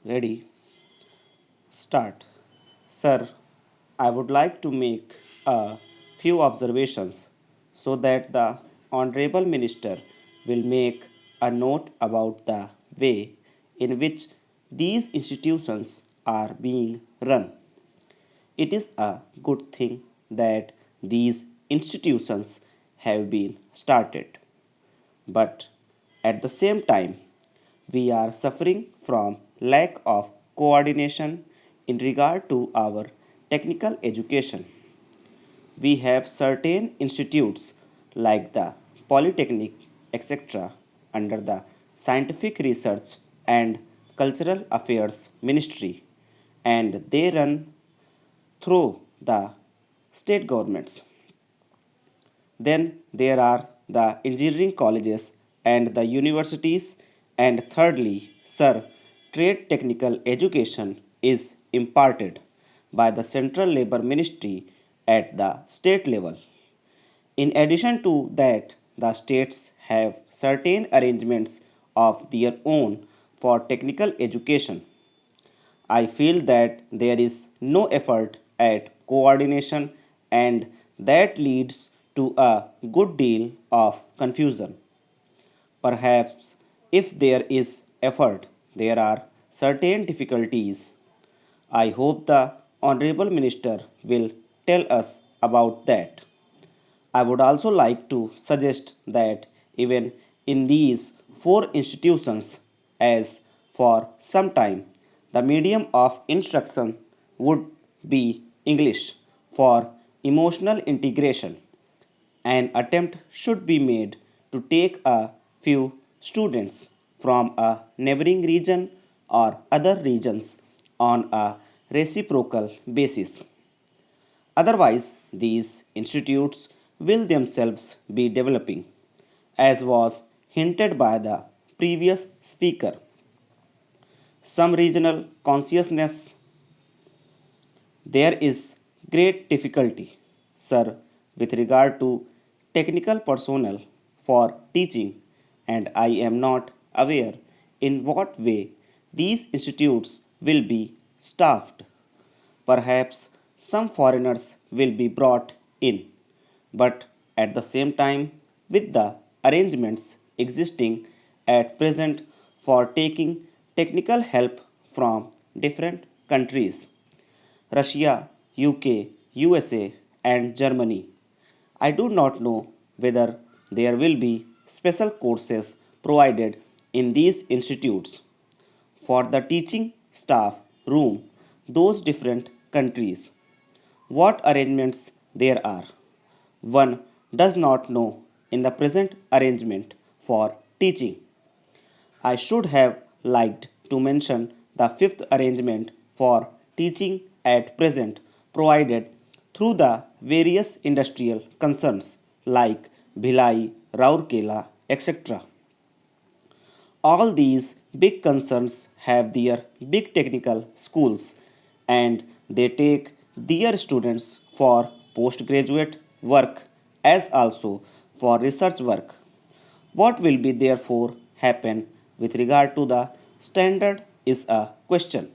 Ready? Start. Sir, I would like to make a few observations so that the Honorable Minister will make a note about the way in which these institutions are being run. It is a good thing that these institutions have been started. But at the same time, we are suffering from lack of coordination in regard to our technical education. We have certain institutes like the Polytechnic, etc., under the Scientific Research and Cultural Affairs Ministry, and they run through the state governments. Then there are the engineering colleges and the universities. And thirdly, sir, trade technical education is imparted by the Central Labor Ministry at the state level. In addition to that, the states have certain arrangements of their own for technical education. I feel that there is no effort at coordination, and that leads to a good deal of confusion. Perhaps if there is effort, there are certain difficulties. I hope the Honorable Minister will tell us about that. I would also like to suggest that even in these four institutions, as for some time, the medium of instruction would be English for emotional integration. An attempt should be made to take a few students from a neighboring region or other regions on a reciprocal basis. Otherwise, these institutes will themselves be developing, as was hinted by the previous speaker. Some regional consciousness, there is great difficulty, sir, with regard to technical personnel for teaching, and I am not aware in what way these institutes will be staffed. Perhaps some foreigners will be brought in, but at the same time, with the arrangements existing at present for taking technical help from different countries, Russia, UK, USA, and Germany. I do not know whether there will be special courses provided in these institutes for the teaching staff room those different countries. What arrangements there are, one does not know in the present arrangement for teaching. I should have liked to mention the fifth arrangement for teaching at present provided through the various industrial concerns like Bhilai, Raurkela, etc. All these big concerns have their big technical schools, and they take their students for postgraduate work as also for research work. What will be therefore happen with regard to the standard is a question.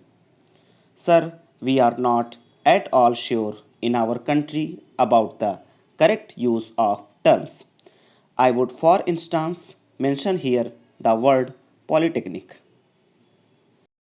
Sir, we are not at all sure in our country about the correct use of terms. I would, for instance, mention here the word polytechnic.